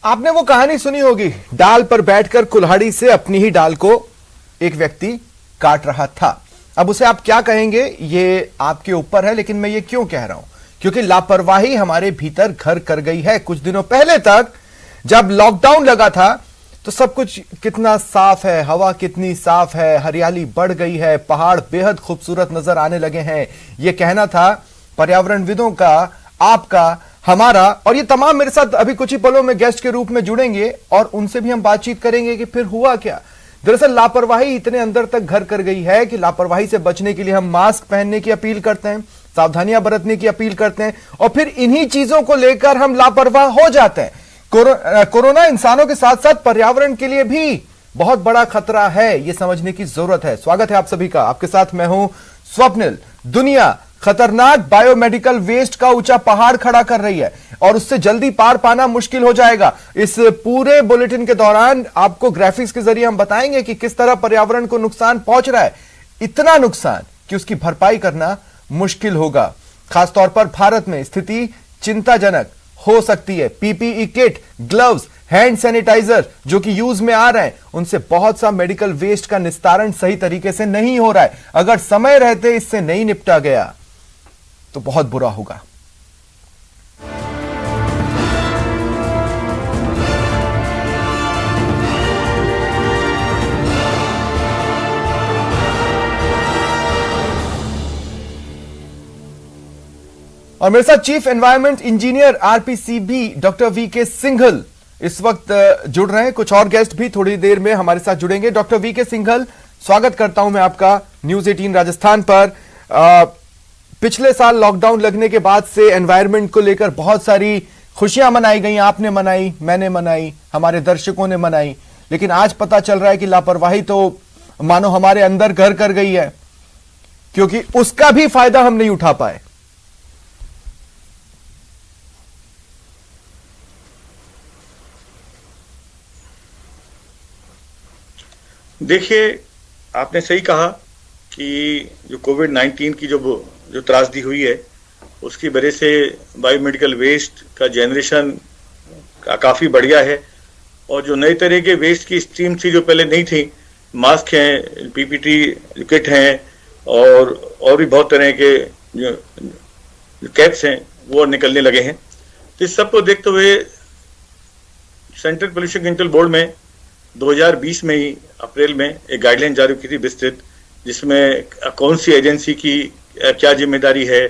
आपने वो कहानी सुनी होगी, डाल पर बैठकर कुल्हाड़ी से अपनी ही डाल को एक व्यक्ति काट रहा था। अब उसे आप क्या कहेंगे ये आपके ऊपर है, लेकिन मैं ये क्यों कह रहा हूं, क्योंकि लापरवाही हमारे भीतर घर कर गई है। कुछ दिनों पहले तक जब लॉकडाउन लगा था तो सब कुछ कितना साफ है, हवा कितनी साफ है, हरियाली बढ़ गई है, पहाड़ बेहद खूबसूरत नजर आने लगे हैं। यह कहना था पर्यावरणविदों का, आपका, हमारा। और ये तमाम मेरे साथ अभी कुछ ही पलों में गेस्ट के रूप में जुड़ेंगे और उनसे भी हम बातचीत करेंगे कि फिर हुआ क्या। दरअसल लापरवाही इतने अंदर तक घर कर गई है कि लापरवाही से बचने के लिए हम मास्क पहनने की अपील करते हैं, सावधानियां बरतने की अपील करते हैं, और फिर इन्हीं चीजों को लेकर हम लापरवाह हो जाते हैं। कोरोना इंसानों के साथ साथ पर्यावरण के लिए भी बहुत बड़ा खतरा है, यह समझने की जरूरत है। स्वागत है आप सभी का, आपके साथ मैं हूं स्वप्निल। दुनिया खतरनाक बायोमेडिकल वेस्ट का ऊंचा पहाड़ खड़ा कर रही है और उससे जल्दी पार पाना मुश्किल हो जाएगा। इस पूरे बुलेटिन के दौरान आपको ग्राफिक्स के जरिए हम बताएंगे कि किस तरह पर्यावरण को नुकसान पहुंच रहा है, इतना नुकसान कि उसकी भरपाई करना मुश्किल होगा। खासतौर पर भारत में स्थिति चिंताजनक हो सकती है। PPE kit, gloves, hand sanitiser जो कि यूज में आ रहे हैं, उनसे बहुत सा मेडिकल वेस्ट का निस्तारण सही तरीके से नहीं हो रहा है। अगर समय रहते इससे नहीं निपटा गया तो बहुत बुरा होगा। और मेरे साथ chief environment engineer RPCB doctor VK Singhal इस वक्त जुड़ रहे हैं। कुछ और गेस्ट भी थोड़ी देर में हमारे साथ जुड़ेंगे। डॉक्टर वीके सिंघल, स्वागत करता हूं मैं आपका न्यूज 18 राजस्थान पर। पिछले साल लॉकडाउन लगने के बाद से एनवायरनमेंट को लेकर बहुत सारी खुशियां मनाई गई, आपने मनाई, मैंने मनाई, हमारे दर्शकों ने मनाई, लेकिन आज पता चल रहा है कि लापरवाही तो मानो हमारे अंदर घर कर गई है, क्योंकि उसका भी फायदा हम नहीं उठा पाए। देखिए, आपने सही कहा कि जो कोविड-19 की जो त्रासदी हुई है, उसकी वजह से बायोमेडिकल वेस्ट का जनरेशन काफ़ी बढ़ गया है। और जो नए तरह के वेस्ट की स्ट्रीम थी जो पहले नहीं थी, मास्क हैं, पीपीटी किट हैं और भी बहुत तरह के जो कैप्स हैं वो निकलने लगे हैं। तो इस सबको देखते हुए सेंट्रल पोल्यूशन कंट्रोल बोर्ड में 2020 में ही अप्रैल में एक गाइडलाइन जारी की थी विस्तृत, जिसमें कौन सी एजेंसी की क्या जिम्मेदारी है,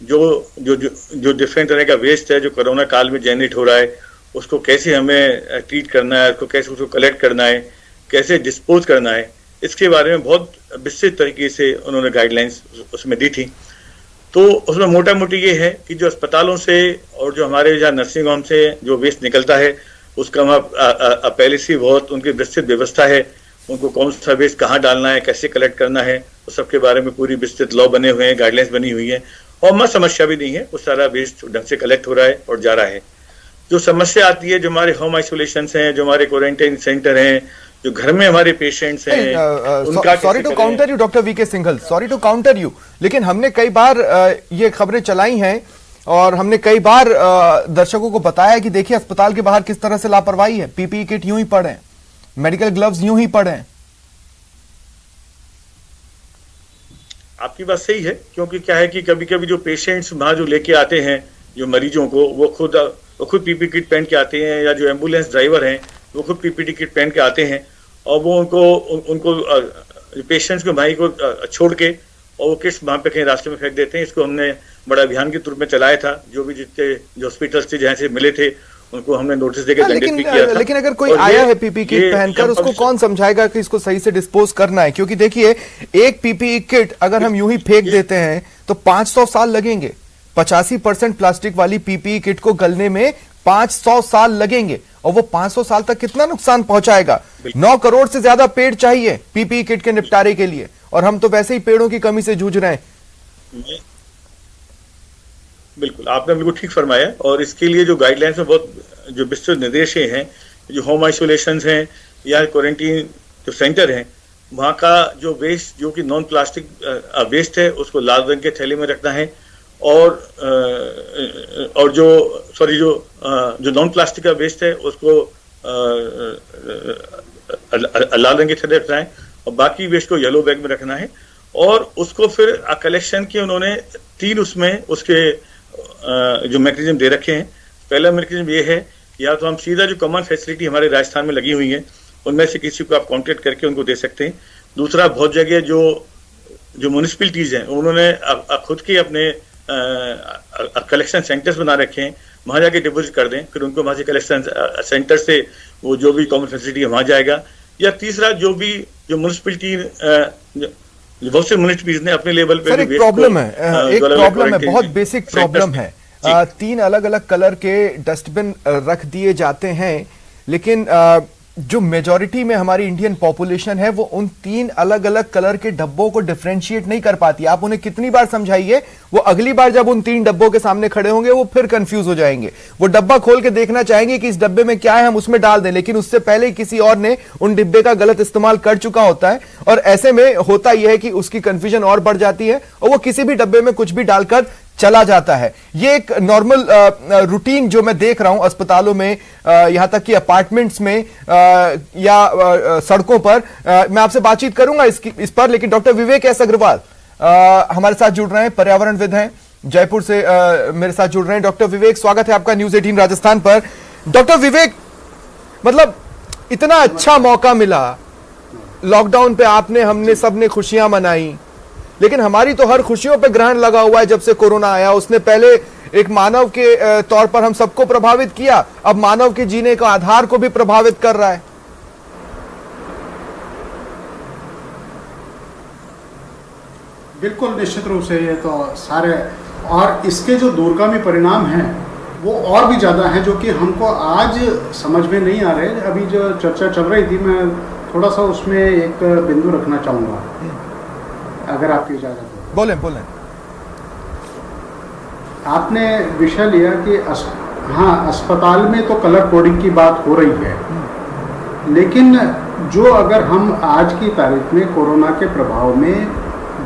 जो डिफरेंट तरह का वेस्ट है जो कोरोना काल में जनरेट हो रहा है, उसको कैसे हमें ट्रीट करना है, उसको कैसे उसको कलेक्ट करना है, कैसे डिस्पोज करना है, इसके बारे में बहुत विस्तृत तरीके से उन्होंने गाइडलाइंस उसमें दी थी। तो उसमें मोटा मोटी ये है कि जो अस्पतालों से और जो हमारे जहाँ नर्सिंग होम से जो वेस्ट निकलता है, उसका वहाँ पहले से बहुत उनकी विस्तृत व्यवस्था है। उनको कौन सा वेस्ट कहाँ डालना है, कैसे कलेक्ट करना है, उस सब के बारे में पूरी विस्तृत लॉ बने हुए हैं, गाइडलाइंस बनी हुई है, और मत समस्या भी नहीं है। वो सारा वेस्ट ढंग से कलेक्ट हो रहा है और जा रहा है। जो समस्या आती है, जो हमारे होम आइसोलेशन हैं, जो हमारे क्वारंटाइन सेंटर हैं, जो घर में हमारे पेशेंट्स हैं, उनका sorry to counter you doctor VK Singhal, sorry to counter you, लेकिन हमने कई बार ये खबरें चलाई हैं और हमने कई बार दर्शकों को बताया कि देखिए अस्पताल के बाहर किस तरह से लापरवाही है, पीपीई किट यूं ही पड़े हैं, मेडिकल ग्लव्स यूं ही पड़े हैं। आपकी बात सही है, क्योंकि क्या है कि कभी कभी जो पेशेंट्स वहां जो लेके आते हैं जो मरीजों को, वो खुद पीपीई किट पहन के आते हैं, या जो एम्बुलेंस ड्राइवर हैं वो खुद पीपीई किट पहन के आते हैं, और वो उनको पेशेंट्स को भाई को छोड़ के और वो किस वहां पे कहीं रास्ते में फेंक देते हैं। इसको हमने बड़ा अभियान के रूप में चलाया था। जो भी जितने जो हॉस्पिटल्स थे जहां से मिले थे उनको हमने नोटिस देकर दंडित भी किया था। लेकिन अगर कोई आया है पीपीई किट पहनकर, उसको कौन समझाएगा कि इसको सही से डिस्पोज करना है? क्योंकि देखिए, एक पीपीई किट अगर हम यूं ही फेंक देते हैं तो 500 साल लगेंगे। 85% प्लास्टिक वाली पीपीई किट को गलने में 500 साल लगेंगे, और वो 500 साल तक कितना नुकसान पहुंचाएगा। 9 करोड़ से ज्यादा पेड़ चाहिए पीपीई किट के निपटारे के लिए, और हम तो वैसे ही पेड़ों की कमी से जूझ रहे हैं। बिल्कुल, आपने बिल्कुल ठीक फरमाया। और इसके लिए जो गाइडलाइंस में बहुत जो विस्तृत निर्देश हैं, जो होम आइसोलेशन हैं या क्वारंटीन जो सेंटर हैं, वहाँ का जो वेस्ट जो कि नॉन प्लास्टिक वेस्ट है उसको लाल रंग के थैले में रखना है, और जो सॉरी जो नॉन प्लास्टिक का वेस्ट है उसको लाल रंग के रखना है और बाकी वेस्ट को येलो बैग में रखना है। और उसको फिर कलेक्शन के उन्होंने 3 उसमें उसके जो मैकेनिज्म दे रखे हैं। पहला मैकेनिज्म ये है, या तो हम सीधा जो कॉमन फैसिलिटी हमारे राजस्थान में लगी हुई है उनमें से किसी को आप कॉन्टेक्ट करके उनको दे सकते हैं। दूसरा, बहुत जगह जो म्यूनिसिपैलिटीज हैं उन्होंने खुद के अपने कलेक्शन सेंटर्स बना रखे हैं, वहां जाके डिपोजिट कर दें, फिर उनको वहां से कलेक्शन सेंटर से वो जो भी कॉमन फैसिलिटी है वहां जाएगा। या तीसरा, जो म्यूनिसिपैलिटी बहुत से म्यूनिसिपैलिटीज ने अपने लेवल पे एक प्रॉब्लम है, बहुत बेसिक प्रॉब्लम है। 3 अलग अलग कलर के डस्टबिन रख दिए जाते हैं, लेकिन जो मेजॉरिटी में हमारी इंडियन पॉपुलेशन है वो उन 3 अलग अलग कलर के डब्बों को डिफरेंशिएट नहीं कर पाती। आप उन्हें कितनी बार समझाइए, वो अगली बार जब उन 3 डब्बों के सामने खड़े होंगे वो फिर कंफ्यूज हो जाएंगे। वो डब्बा खोल के देखना चाहेंगे कि इस डब्बे में क्या है, हम उसमें डाल दें, लेकिन उससे पहले किसी और ने उन डिब्बे का गलत इस्तेमाल कर चुका होता है। और ऐसे में होता यह है कि उसकी कंफ्यूजन और बढ़ जाती है और वो किसी भी डब्बे में कुछ भी डालकर चला जाता है। ये एक नॉर्मल रूटीन जो मैं देख रहा हूं अस्पतालों में, यहां तक कि अपार्टमेंट्स में या सड़कों पर। मैं आपसे बातचीत करूंगा इस पर, लेकिन डॉक्टर विवेक एस अग्रवाल हमारे साथ जुड़ रहे हैं, पर्यावरणविद हैं, जयपुर से मेरे साथ जुड़ रहे हैं। डॉक्टर विवेक, स्वागत है आपका न्यूज़ 18 राजस्थान पर। डॉक्टर विवेक, मतलब इतना अच्छा मौका मिला लॉकडाउन पे, आपने हमने सबने खुशियां मनाई, लेकिन हमारी तो हर खुशियों पे ग्रहण लगा हुआ है जब से कोरोना आया। उसने पहले एक मानव के तौर पर हम सबको प्रभावित किया, अब मानव के जीने का आधार को भी प्रभावित कर रहा है। बिल्कुल, निश्चित रूप से ये तो सारे, और इसके जो दूरगामी परिणाम हैं वो और भी ज़्यादा हैं, जो कि हमको आज समझ में नहीं आ रहे। अभी जो चर्चा चल रही थी, मैं थोड़ा सा उसमें एक बिंदु रखना चाहूँगा, अगर आपकी इजाज़त हो। बोलें। आपने विषय लिया कि हाँ, अस्पताल में तो कलर कोडिंग की बात हो रही है, लेकिन जो अगर हम आज की तारीख में कोरोना के प्रभाव में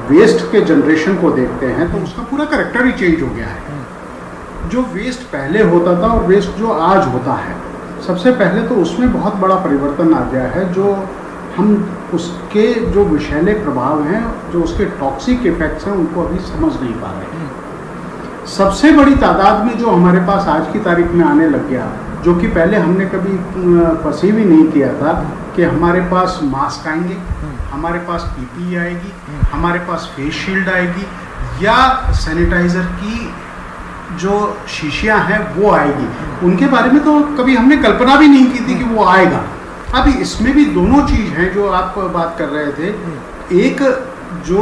वेस्ट के जनरेशन को देखते हैं तो उसका पूरा कैरेक्टर ही चेंज हो गया है। जो वेस्ट पहले होता था और वेस्ट जो आज होता है, सबसे पहले तो उसमें बहुत बड़ा परिवर्तन आ गया है। जो हम उसके जो विषैले प्रभाव हैं, जो उसके टॉक्सिक इफेक्ट्स हैं, उनको अभी समझ नहीं पा रहे हैं। सबसे बड़ी तादाद में जो हमारे पास आज की तारीख में आने लग गया, जो कि पहले हमने कभी परसीव ही नहीं किया था, कि हमारे पास मास्क आएंगे, हमारे पास पीपीई आएगी, हमारे पास फेस शील्ड आएगी, या सैनिटाइजर की जो शीशियां हैं वो आएगी। उनके बारे में तो कभी हमने कल्पना भी नहीं की थी कि वो आएगा। अभी इसमें भी दोनों चीज़ हैं जो आप बात कर रहे थे। एक जो